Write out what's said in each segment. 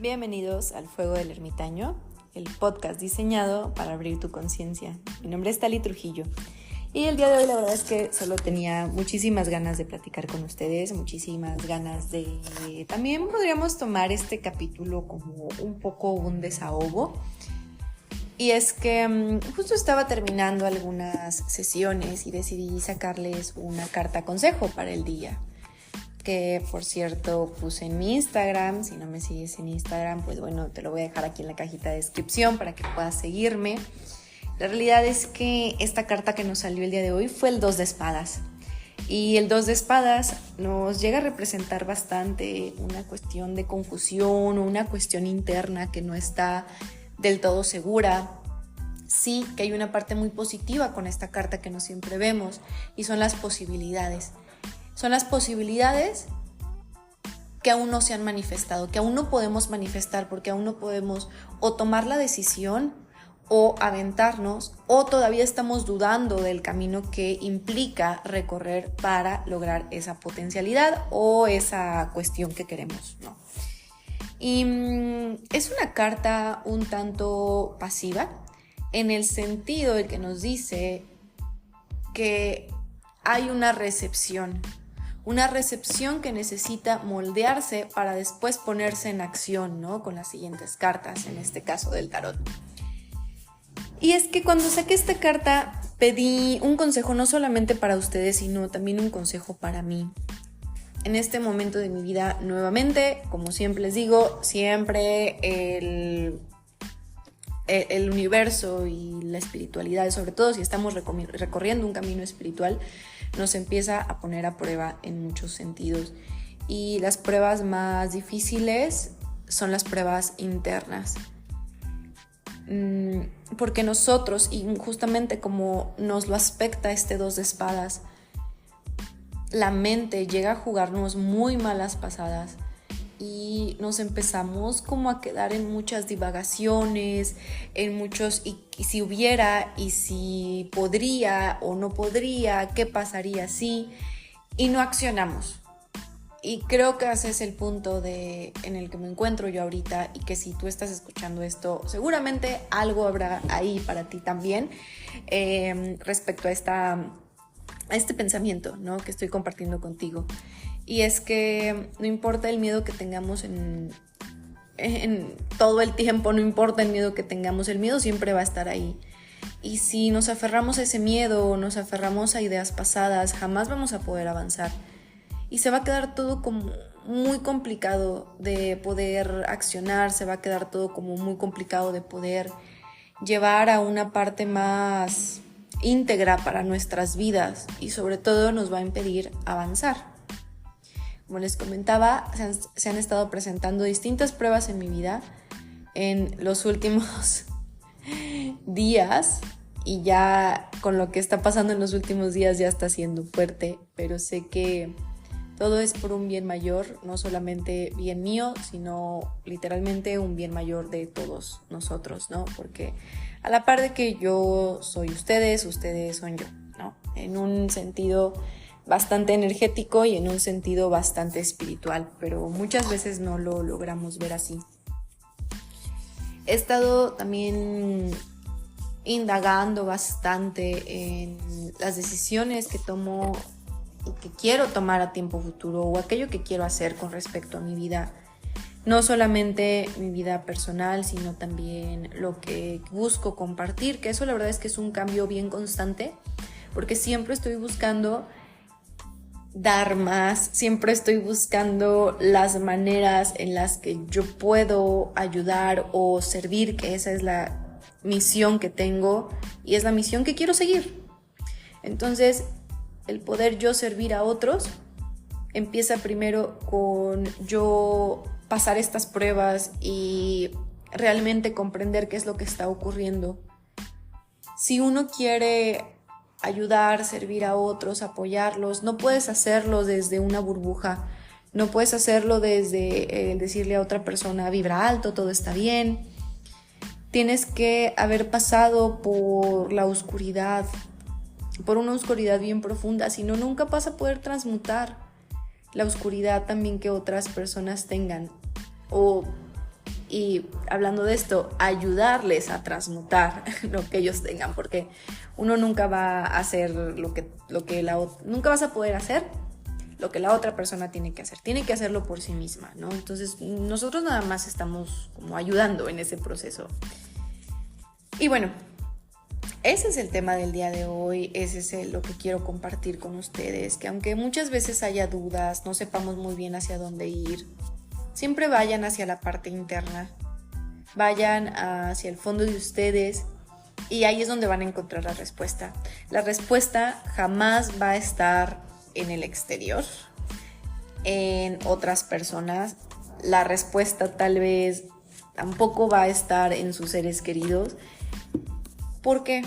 Bienvenidos al Fuego del Ermitaño, el podcast diseñado para abrir tu conciencia. Mi nombre es Tali Trujillo y el día de hoy la verdad es que solo tenía muchísimas ganas de platicar con ustedes, muchísimas ganas de... También podríamos tomar este capítulo como un poco un desahogo. Y es que justo estaba terminando algunas sesiones y decidí sacarles una carta consejo para el día. Que por cierto puse en mi Instagram. Si no me sigues en Instagram, pues bueno, te lo voy a dejar aquí en la cajita de descripción para que puedas seguirme. La realidad es que esta carta que nos salió el día de hoy fue el 2 de espadas. Y el 2 de espadas nos llega a representar bastante una cuestión de confusión o una cuestión interna que no está del todo segura. Sí que hay una parte muy positiva con esta carta que no siempre vemos y son las posibilidades. Son las posibilidades que aún no se han manifestado, que aún no podemos manifestar porque aún no podemos o tomar la decisión o aventarnos o todavía estamos dudando del camino que implica recorrer para lograr esa potencialidad o esa cuestión que queremos, ¿no? Y es una carta un tanto pasiva en el sentido de que nos dice que hay una recepción que necesita moldearse para después ponerse en acción, ¿no? Con las siguientes cartas, en este caso del tarot. Y es que cuando saqué esta carta pedí un consejo no solamente para ustedes, sino también un consejo para mí. En este momento de mi vida, nuevamente, como siempre les digo, siempre el universo y la espiritualidad, sobre todo si estamos recorriendo un camino espiritual, nos empieza a poner a prueba en muchos sentidos. Y las pruebas más difíciles son las pruebas internas. Porque nosotros, y justamente como nos lo aspecta este 2 de espadas, la mente llega a jugarnos muy malas pasadas y nos empezamos como a quedar en muchas divagaciones, en muchos y si hubiera, y si podría o no podría, qué pasaría si, y no accionamos. Y creo que ese es el punto en el que me encuentro yo ahorita, y que si tú estás escuchando esto, seguramente algo habrá ahí para ti también respecto a este pensamiento, ¿no? Que estoy compartiendo contigo. Y es que no importa el miedo que tengamos en todo el tiempo, no importa el miedo que tengamos, el miedo siempre va a estar ahí. Y si nos aferramos a ese miedo, nos aferramos a ideas pasadas, jamás vamos a poder avanzar. Y se va a quedar todo como muy complicado de poder accionar, se va a quedar todo como muy complicado de poder llevar a una parte más íntegra para nuestras vidas y sobre todo nos va a impedir avanzar. Como les comentaba, se han estado presentando distintas pruebas en mi vida en los últimos días y ya con lo que está pasando en los últimos días ya está siendo fuerte, pero sé que todo es por un bien mayor, no solamente bien mío, sino literalmente un bien mayor de todos nosotros, ¿no? Porque a la par de que yo soy ustedes son yo, ¿no? En un sentido bastante energético y en un sentido bastante espiritual, pero muchas veces no lo logramos ver así. He estado también indagando bastante en las decisiones que tomo y que quiero tomar a tiempo futuro o aquello que quiero hacer con respecto a mi vida. No solamente mi vida personal, sino también lo que busco compartir, que eso la verdad es que es un cambio bien constante, porque siempre estoy buscando dar más, siempre estoy buscando las maneras en las que yo puedo ayudar o servir, que esa es la misión que tengo y es la misión que quiero seguir. Entonces, el poder yo servir a otros empieza primero con yo pasar estas pruebas y realmente comprender qué es lo que está ocurriendo. Si uno quiere ayudar, servir a otros, apoyarlos, no puedes hacerlo desde una burbuja, no puedes hacerlo desde decirle a otra persona vibra alto, todo está bien. Tienes que haber pasado por la oscuridad, por una oscuridad bien profunda, si no, nunca vas a poder transmutar la oscuridad también que otras personas tengan o y hablando de esto, ayudarles a transmutar lo que ellos tengan, porque uno nunca va a hacer nunca vas a poder hacer lo que la otra persona tiene que hacerlo por sí misma, ¿no? Entonces nosotros nada más estamos como ayudando en ese proceso. Y bueno, ese es el tema del día de hoy, ese es lo que quiero compartir con ustedes, que aunque muchas veces haya dudas, no sepamos muy bien hacia dónde ir, siempre vayan hacia la parte interna, vayan hacia el fondo de ustedes y ahí es donde van a encontrar la respuesta. La respuesta jamás va a estar en el exterior, en otras personas. La respuesta tal vez tampoco va a estar en sus seres queridos. ¿Por qué?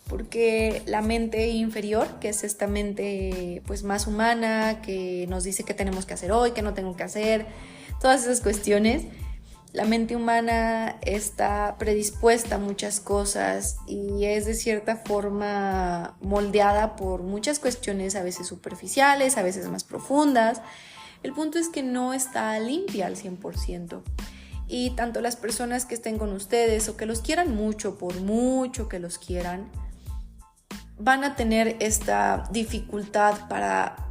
Porque la mente inferior, que es esta mente pues más humana, que nos dice qué tenemos que hacer hoy, qué no tengo que hacer, todas esas cuestiones, la mente humana está predispuesta a muchas cosas y es de cierta forma moldeada por muchas cuestiones, a veces superficiales, a veces más profundas. El punto es que no está limpia al 100%. Y tanto las personas que estén con ustedes o que los quieran mucho, por mucho que los quieran, van a tener esta dificultad para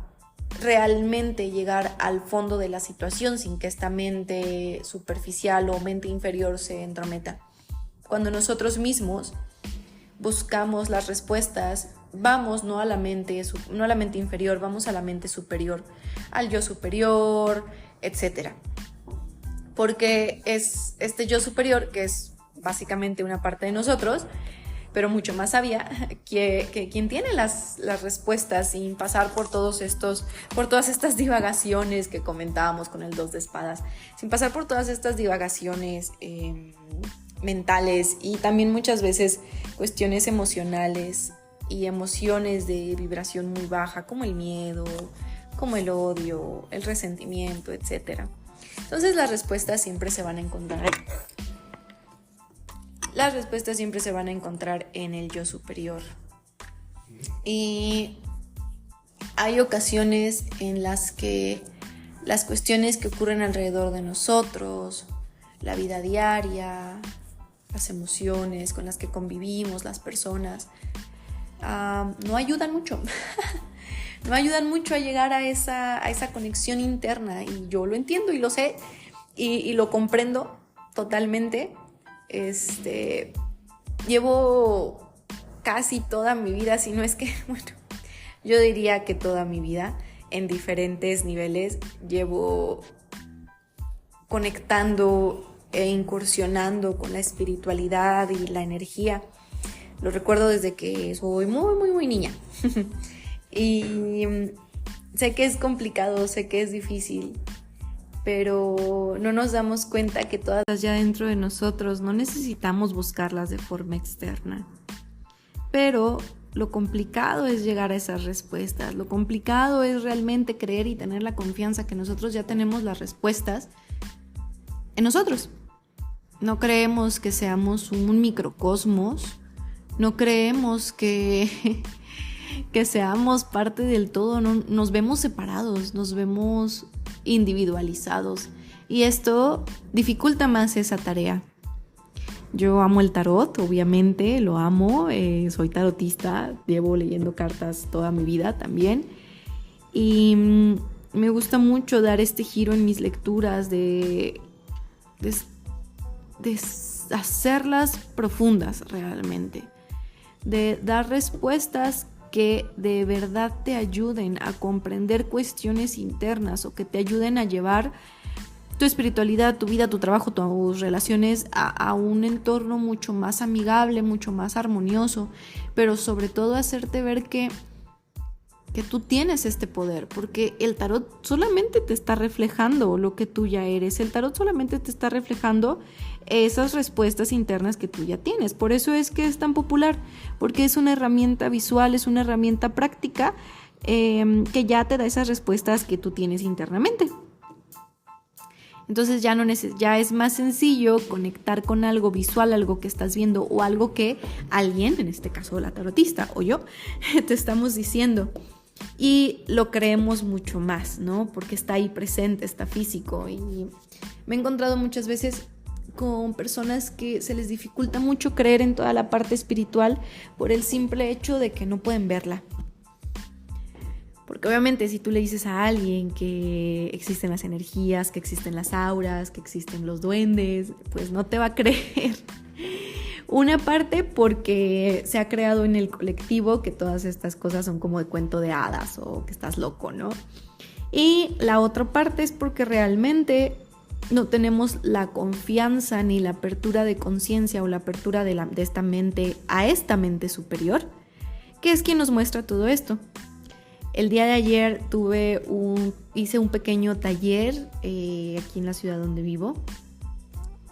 realmente llegar al fondo de la situación sin que esta mente superficial o mente inferior se entrometa. Cuando nosotros mismos buscamos las respuestas, vamos no a la mente inferior, vamos a la mente superior, al yo superior, etc. Porque es este yo superior, que es básicamente una parte de nosotros, pero mucho más sabia, que quien tiene las respuestas sin pasar por todas estas divagaciones que comentábamos con el 2 de espadas, sin pasar por todas estas divagaciones mentales y también muchas veces cuestiones emocionales y emociones de vibración muy baja, como el miedo, como el odio, el resentimiento, etc. Entonces las respuestas siempre se van a encontrar. Las respuestas siempre se van a encontrar en el yo superior. Y hay ocasiones en las que las cuestiones que ocurren alrededor de nosotros, la vida diaria, las emociones con las que convivimos, las personas, no ayudan mucho. No ayudan mucho a llegar a esa conexión interna. Y yo lo entiendo y lo sé y lo comprendo totalmente. Llevo casi toda mi vida, si no es que, bueno, yo diría que toda mi vida en diferentes niveles llevo conectando e incursionando con la espiritualidad y la energía. Lo recuerdo desde que soy muy, muy, muy niña. Y sé que es complicado, sé que es difícil, pero no nos damos cuenta que todas ya dentro de nosotros, no necesitamos buscarlas de forma externa. Pero lo complicado es llegar a esas respuestas, lo complicado es realmente creer y tener la confianza que nosotros ya tenemos las respuestas en nosotros. No creemos que seamos un microcosmos, no creemos que seamos parte del todo, no, nos vemos separados, nos vemos individualizados y esto dificulta más esa tarea. Yo amo el tarot, obviamente, lo amo, soy tarotista, llevo leyendo cartas toda mi vida también y me gusta mucho dar este giro en mis lecturas de hacerlas profundas realmente, de dar respuestas que de verdad te ayuden a comprender cuestiones internas o que te ayuden a llevar tu espiritualidad, tu vida, tu trabajo, tus relaciones a un entorno mucho más amigable, mucho más armonioso, pero sobre todo hacerte ver que tú tienes este poder, porque el tarot solamente te está reflejando lo que tú ya eres, el tarot solamente te está reflejando esas respuestas internas que tú ya tienes. Por eso es que es tan popular, porque es una herramienta visual, es una herramienta práctica que ya te da esas respuestas que tú tienes internamente. Entonces ya es más sencillo conectar con algo visual, algo que estás viendo o algo que alguien, en este caso la tarotista o yo, te estamos diciendo. Y lo creemos mucho más, ¿no? Porque está ahí presente, está físico. Y me he encontrado muchas veces con personas que se les dificulta mucho creer en toda la parte espiritual por el simple hecho de que no pueden verla. Porque obviamente si tú le dices a alguien que existen las energías, que existen las auras, que existen los duendes, pues no te va a creer. Una parte porque se ha creado en el colectivo que todas estas cosas son como de cuento de hadas o que estás loco, ¿no? Y la otra parte es porque realmente no tenemos la confianza ni la apertura de conciencia o la apertura de esta mente a esta mente superior, que es quien nos muestra todo esto. El día de ayer hice un pequeño taller aquí en la ciudad donde vivo,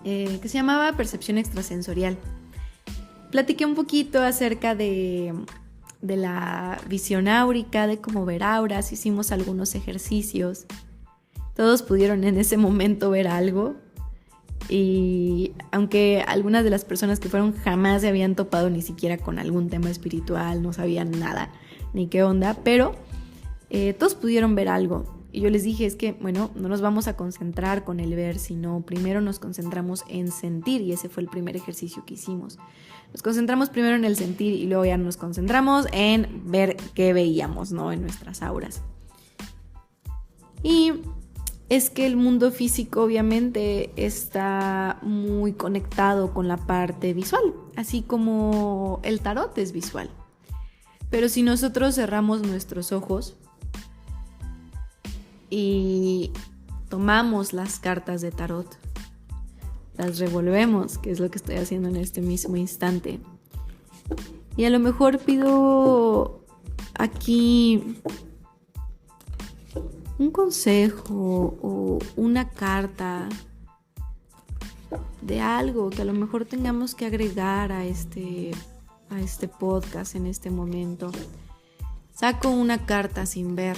que se llamaba Percepción Extrasensorial. Platiqué un poquito acerca de la visión áurica, de cómo ver auras, hicimos algunos ejercicios. Todos pudieron en ese momento ver algo. Y aunque algunas de las personas que fueron jamás se habían topado ni siquiera con algún tema espiritual, no sabían nada ni qué onda, pero todos pudieron ver algo. Y yo les dije, es que, bueno, no nos vamos a concentrar con el ver, sino primero nos concentramos en sentir, y ese fue el primer ejercicio que hicimos. Nos concentramos primero en el sentir y luego ya nos concentramos en ver qué veíamos, ¿no? En nuestras auras. Y es que el mundo físico obviamente está muy conectado con la parte visual, así como el tarot es visual. Pero si nosotros cerramos nuestros ojos y tomamos las cartas de tarot, las revolvemos, que es lo que estoy haciendo en este mismo instante, y a lo mejor pido aquí un consejo o una carta de algo que a lo mejor tengamos que agregar a este podcast en este momento. Saco una carta sin ver,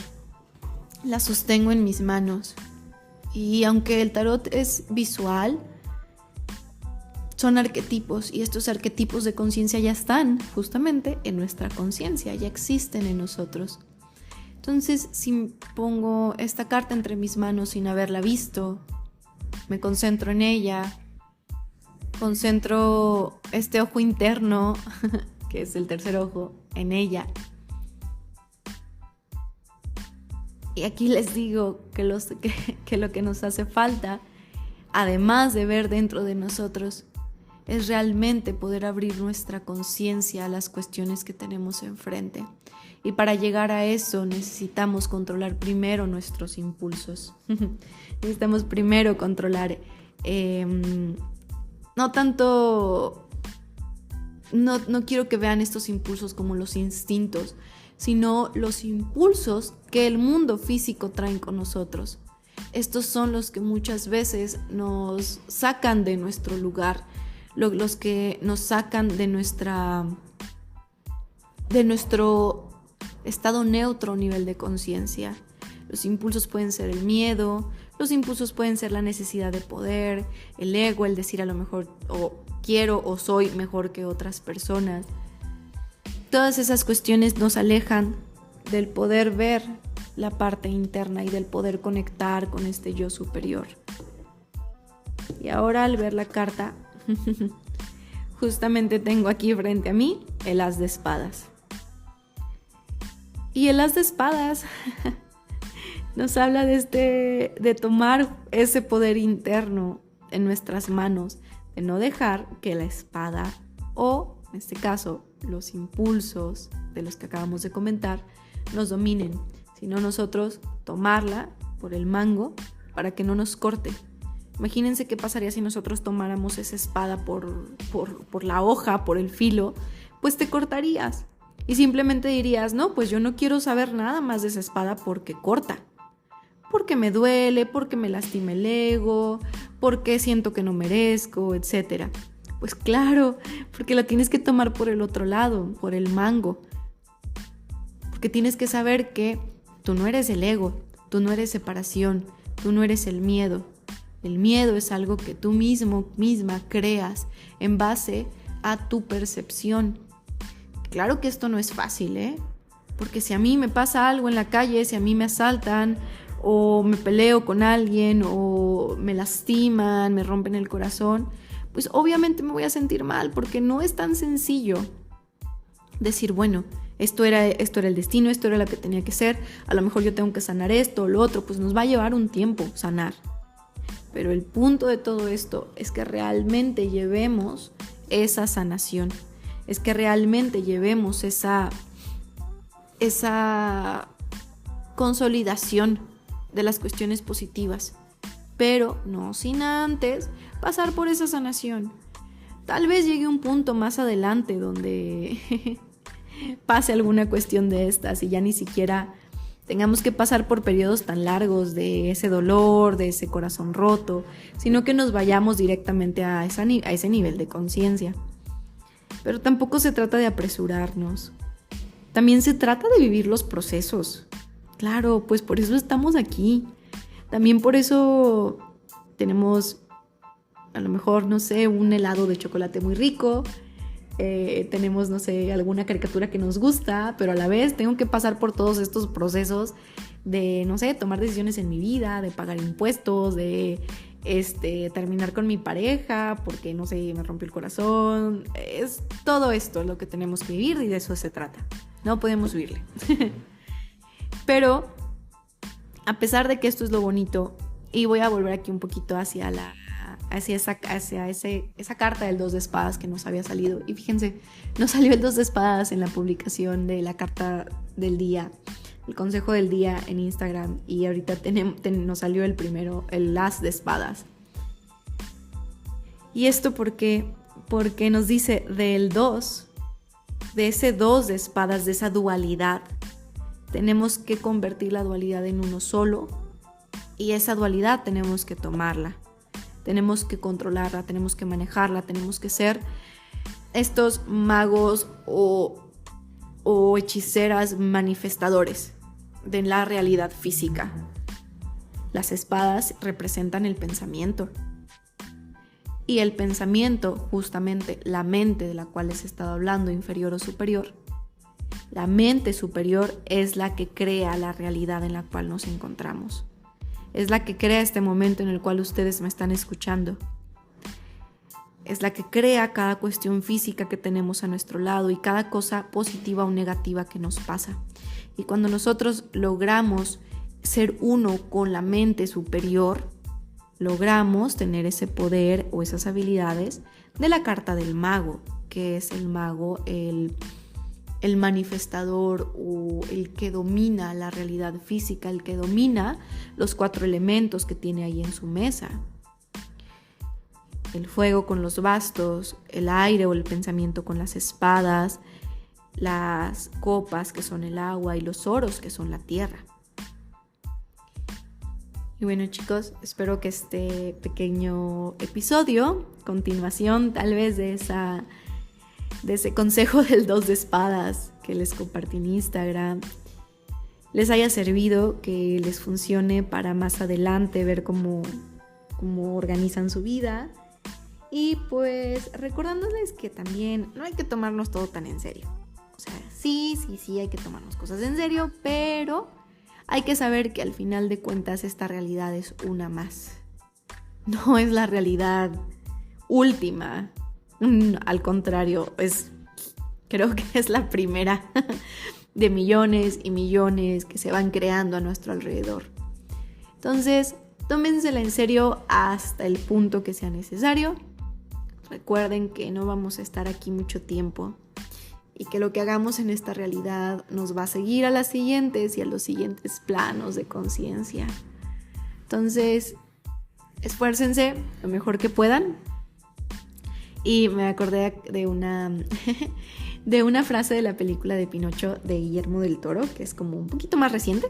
la sostengo en mis manos, y aunque el tarot es visual, son arquetipos, y estos arquetipos de conciencia ya están justamente en nuestra conciencia, ya existen en nosotros. Entonces, si pongo esta carta entre mis manos sin haberla visto, me concentro en ella, concentro este ojo interno, que es el tercer ojo, en ella. Y aquí les digo que lo que nos hace falta, además de ver dentro de nosotros, es realmente poder abrir nuestra conciencia a las cuestiones que tenemos enfrente. Y para llegar a eso necesitamos controlar primero nuestros impulsos. Necesitamos primero controlar, no quiero que vean estos impulsos como los instintos, sino los impulsos que el mundo físico trae con nosotros. Estos son los que muchas veces nos sacan de nuestro lugar, los que nos sacan de nuestro estado neutro nivel de conciencia. Los impulsos pueden ser el miedo, los impulsos pueden ser la necesidad de poder, el ego, el decir a lo mejor o quiero o soy mejor que otras personas. Todas esas cuestiones nos alejan del poder ver la parte interna y del poder conectar con este yo superior. Y ahora al ver la carta, justamente tengo aquí frente a mí el as de espadas. Y el as de espadas nos habla de tomar ese poder interno en nuestras manos, de no dejar que la espada o, en este caso, los impulsos de los que acabamos de comentar nos dominen, sino nosotros tomarla por el mango para que no nos corte. Imagínense qué pasaría si nosotros tomáramos esa espada por la hoja, por el filo, pues te cortarías. Y simplemente dirías, no, pues yo no quiero saber nada más de esa espada porque corta. Porque me duele, porque me lastima el ego, porque siento que no merezco, etc. Pues claro, porque la tienes que tomar por el otro lado, por el mango. Porque tienes que saber que tú no eres el ego, tú no eres separación, tú no eres el miedo. El miedo es algo que tú misma creas en base a tu percepción. Claro que esto no es fácil, porque si a mí me pasa algo en la calle, si a mí me asaltan o me peleo con alguien, o me lastiman, me rompen el corazón, pues obviamente me voy a sentir mal, porque no es tan sencillo decir, bueno, esto era el destino, esto era lo que tenía que ser, a lo mejor yo tengo que sanar esto o lo otro, pues nos va a llevar un tiempo sanar. Pero el punto de todo esto es que realmente llevemos esa sanación, es que realmente llevemos esa consolidación de las cuestiones positivas, pero no sin antes pasar por esa sanación. Tal vez llegue un punto más adelante donde pase alguna cuestión de estas y ya ni siquiera tengamos que pasar por periodos tan largos de ese dolor, de ese corazón roto, sino que nos vayamos directamente a ese nivel de conciencia. Pero tampoco se trata de apresurarnos. También se trata de vivir los procesos. Claro, pues por eso estamos aquí. También por eso tenemos, a lo mejor, no sé, un helado de chocolate muy rico. Tenemos, no sé, alguna caricatura que nos gusta, pero a la vez tengo que pasar por todos estos procesos de, no sé, tomar decisiones en mi vida, de pagar impuestos, de terminar con mi pareja porque, no sé, me rompió el corazón. Es todo esto lo que tenemos que vivir y de eso se trata. No podemos huirle. Pero, a pesar de que esto es lo bonito, y voy a volver aquí un poquito hacia esa carta del 2 de espadas que nos había salido. Y fíjense, nos salió el 2 de espadas en la publicación de la carta del día, el consejo del día en Instagram. Y ahorita nos salió el primero, el as de espadas. Y esto porque nos dice del 2, de ese 2 de espadas, de esa dualidad. Tenemos que convertir la dualidad en uno solo. Y esa dualidad tenemos que tomarla. Tenemos que controlarla, tenemos que manejarla, tenemos que ser estos magos o hechiceras manifestadores de la realidad física. Las espadas representan el pensamiento. Y el pensamiento, justamente la mente de la cual les he estado hablando, inferior o superior, la mente superior es la que crea la realidad en la cual nos encontramos. Es la que crea este momento en el cual ustedes me están escuchando. Es la que crea cada cuestión física que tenemos a nuestro lado y cada cosa positiva o negativa que nos pasa. Y cuando nosotros logramos ser uno con la mente superior, logramos tener ese poder o esas habilidades de la carta del mago, que es el mago, el manifestador o el que domina la realidad física, el que domina los 4 elementos que tiene ahí en su mesa. El fuego con los bastos, el aire o el pensamiento con las espadas, las copas que son el agua y los oros que son la tierra. Y bueno, chicos, espero que este pequeño episodio, continuación tal vez de ese consejo del 2 de espadas que les compartí en Instagram, les haya servido, que les funcione para más adelante ver cómo organizan su vida. Y pues recordándoles que también no hay que tomarnos todo tan en serio. O sea, sí hay que tomarnos cosas en serio, pero hay que saber que al final de cuentas esta realidad es una más. No es la realidad última. Al contrario, creo que es la primera de millones y millones que se van creando a nuestro alrededor. Entonces, tómensela en serio hasta el punto que sea necesario. Recuerden que no vamos a estar aquí mucho tiempo y que lo que hagamos en esta realidad nos va a seguir a las siguientes y a los siguientes planos de conciencia. Entonces, esfuércense lo mejor que puedan. Y me acordé de una frase de la película de Pinocho de Guillermo del Toro, que es como un poquito más reciente.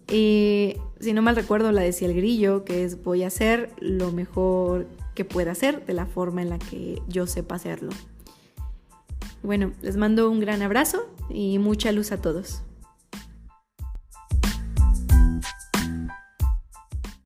Si no mal recuerdo, la decía el grillo, que es: voy a hacer lo mejor que pueda hacer de la forma en la que yo sepa hacerlo. Bueno, les mando un gran abrazo y mucha luz a todos.